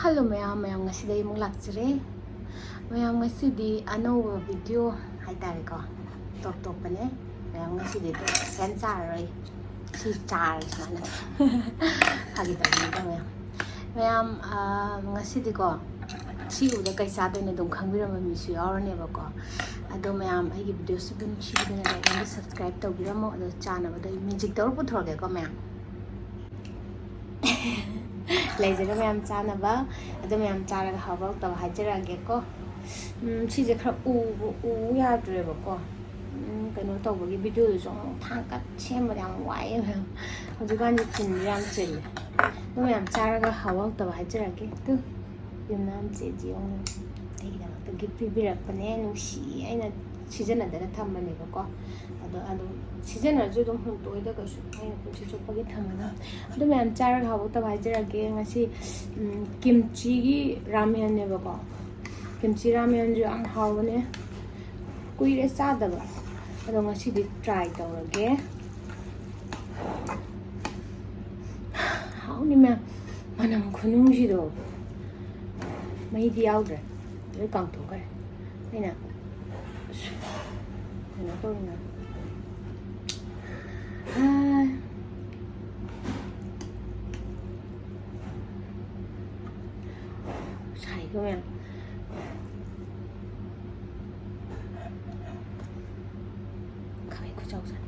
Hello Mayam ngasidi mong lakjare. Mayam ngasidi anova video haitare ko. Top pane. Mayam ngasidi to sen charai. Si char sana. Hagi ta ni mayam. Mayam ngasidi ko si uda kai sa to ne dum khangbiram mi su yaurane ba ko. Ado mayam ai video su bin si bin na subscribe to biramo ado channel ba music tor puthorge ko mayam. Laser mayam chana ba ado mayam chara hawa to hajara ge ko si je khra u ya dre ba ko kano to ba gi video so thang ka chem ba yang wai ba hoji gan ji chin yam chil no mayam chara ga hawa to hajara ge tu yum nam je ji ong ai da to gi pi bi ra pa ne nu si ai na season da tham ba ne ba ko ado season ju dum hun to da ka su ai na ku chu pa gi tham na ado mayam chara ga hawa to hajara ge ngasi kimchi gi ramen ne ba ko kimchi ramen ju am hawa ne kui re sa da ba ado ngasi di try to ge how ni ma manam khunung ji do mai di out re le kang to ka ai na to na sai cơ em khai của cháu rồi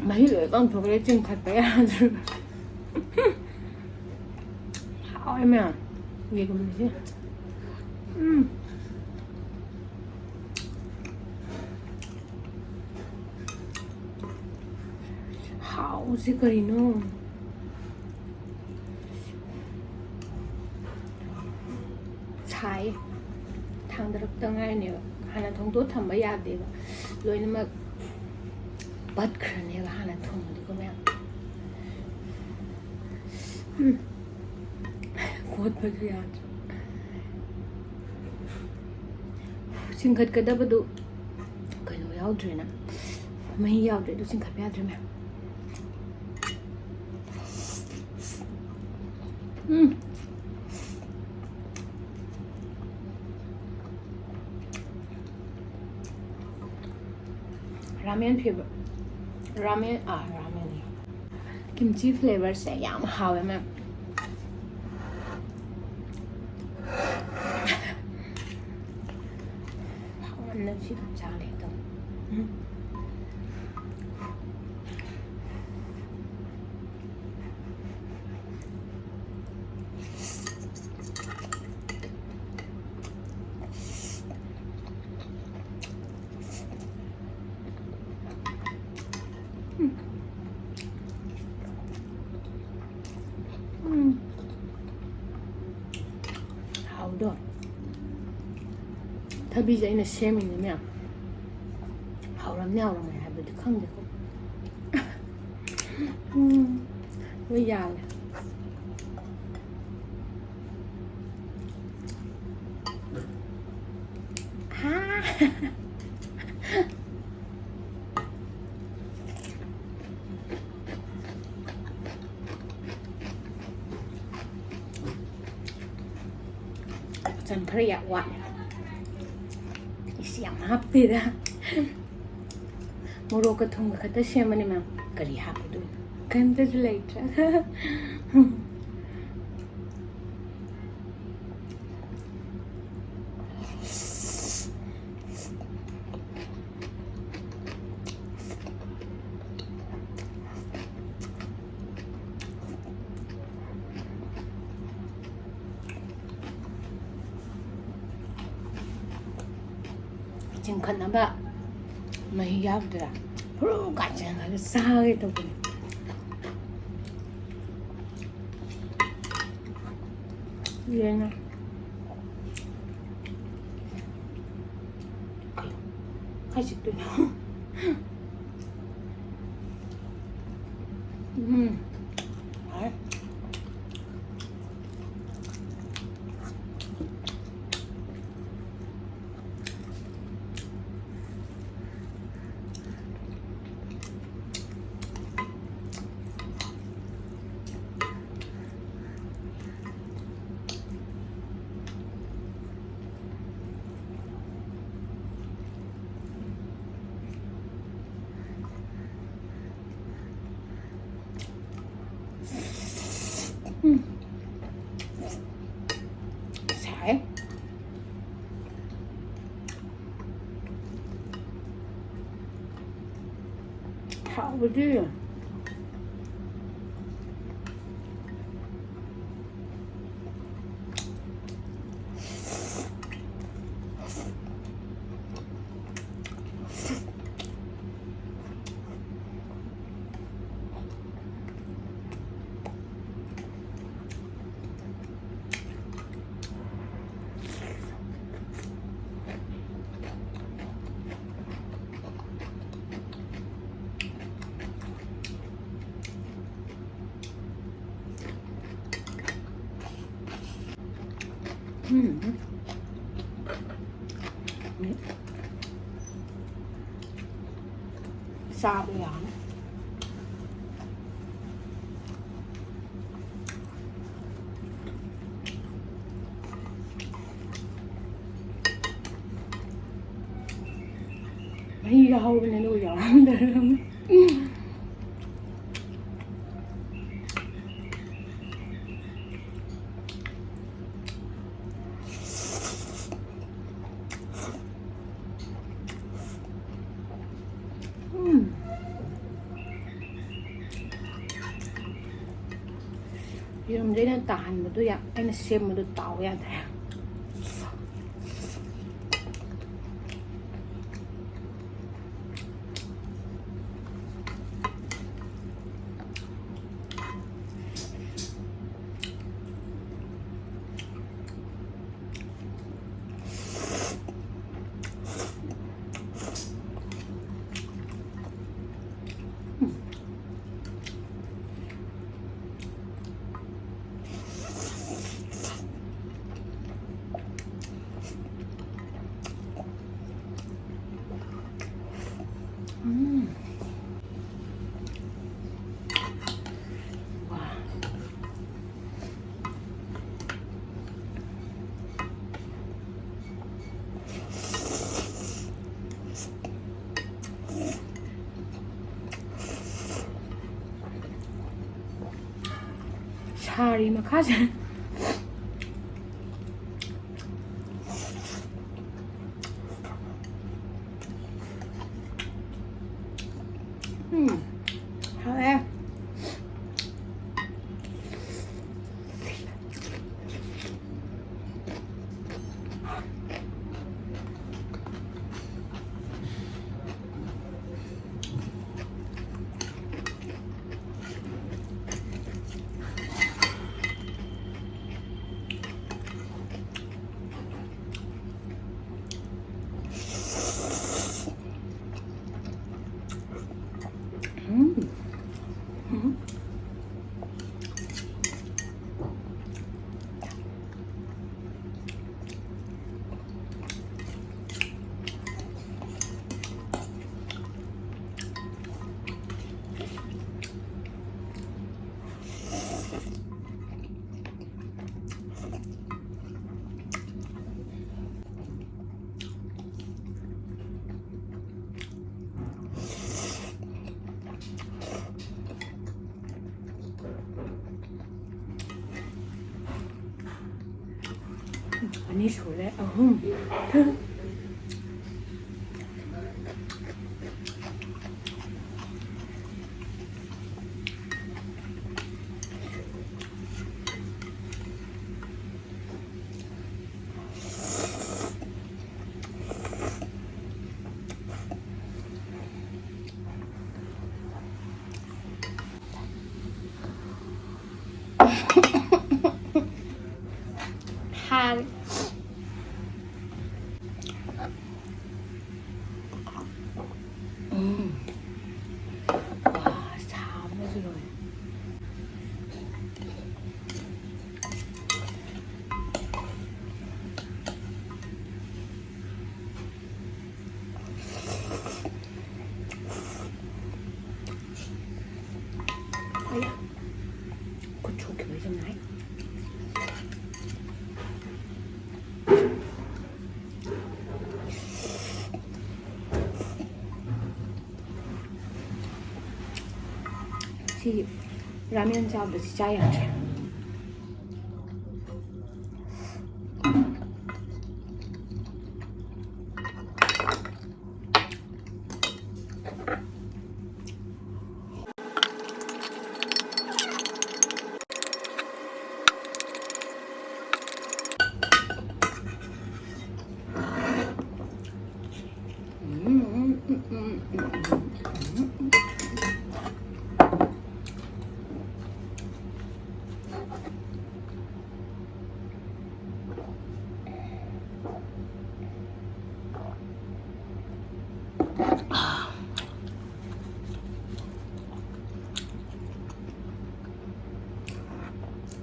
mấy lưỡi con thuộc cái chân thật bé rồi hảo em à gì của mình chứ hảo gì cái nó trái thằng được tăng ai nè 하나 정도 담아야 돼요. 로이는 막 버터네가 하나 통으로 그러면 곧 버려야 싱갓가다도 그거 야우드나 많이 야우드도 싱갓해야 되면 ramen flavor ramen kimchi flavor से याम हावे में हावन सी चाले तो 하우도 타비자 이나 셈이면 하우람 야우람 해도 칸데 왜 야래 하ฉันภรรยาหวานเสียงฮับปีนะโมโรกระทงกับคัตเชียมันนี่มั้งกะหรี่ฮับดูกันจะเลยจ้ะ지금 갔나봐 많이 야부더라 그러고 같이 가서 싸게 또 그래 얘는 아직도 Đấy. Sải thảo với đi sao bây giờ đi đâu bên này nuôi giỏi lắm Yung hindi na tahan mo to ya. Ay nasiyem mo to tao yan. Sorry, makasih. Halo.อันนี้สวยเลยทาน Mm. ꯁꯤ 라면 ꯆꯥꯕꯗ ꯁꯤ ꯆꯥ ꯌꯥꯗ꯭ꯔꯦ.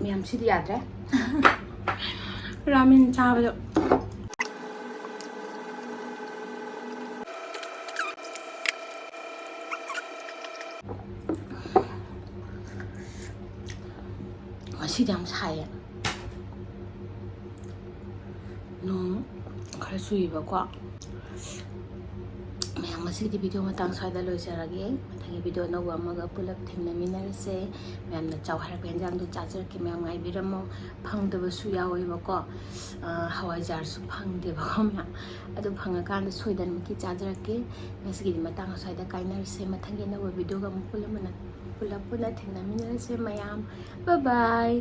ꯃꯌꯥꯝꯁꯤꯗꯤ ꯌꯥꯗ꯭ꯔꯦ. 라면 차버려. 맛이 좀 사해. 너무 그럴 수 있고. ꯃꯌꯥꯝ ꯉꯁꯤꯒꯤ video ꯃꯇꯥꯡ ꯁ꯭ꯋꯥꯏꯗ ꯂꯣꯏꯖꯔꯒꯦ. ꯃꯊꯪꯒꯤ ꯚꯤꯗꯤꯑꯣ ꯑꯅꯧꯕ ꯑꯃꯒ ꯄꯨꯂꯞ ꯊꯦꯡꯅꯃꯤꯟꯅꯔꯁꯦ. ꯃꯌꯥꯝꯅ ꯆꯥꯎ ꯍꯥꯏꯔꯛꯄ ꯌꯦꯟꯖꯥꯡꯗꯣ ꯆꯥꯖꯔꯛꯀꯦ. ꯃꯌꯥꯝ ꯉꯥꯏꯕꯤꯔꯝꯃꯣ. ꯐꯪꯗꯕꯁꯨ ꯌꯥꯎꯋꯦꯕꯀꯣ. ꯍꯋꯥꯏꯖꯥꯔꯁꯨ ꯐꯪꯗꯦꯕꯀꯣ ꯃꯌꯥꯝ. ꯑꯗꯨ ꯐꯪꯉꯀꯥꯟꯗ ꯁꯣꯏꯗꯅꯃꯛꯀꯤ ꯆꯥꯖꯔꯛꯀꯦ. ꯉꯁꯤꯒꯤꯗꯤ ꯃꯇꯥꯡ ꯁ꯭ꯋꯥꯏꯗ ꯀꯥꯏꯅꯔꯁꯦ. ꯃꯊꯪꯒꯤ ꯑꯅꯧꯕ ꯚꯤꯗꯤꯑꯣꯒ ꯑꯃꯨꯛ ꯄꯨꯂꯞ ꯄꯨꯟꯅ ꯊꯦꯡꯅꯃꯤꯟꯅꯔꯁꯦ ꯃꯌꯥꯝ. ꯕꯥꯏ ꯕꯥꯏ.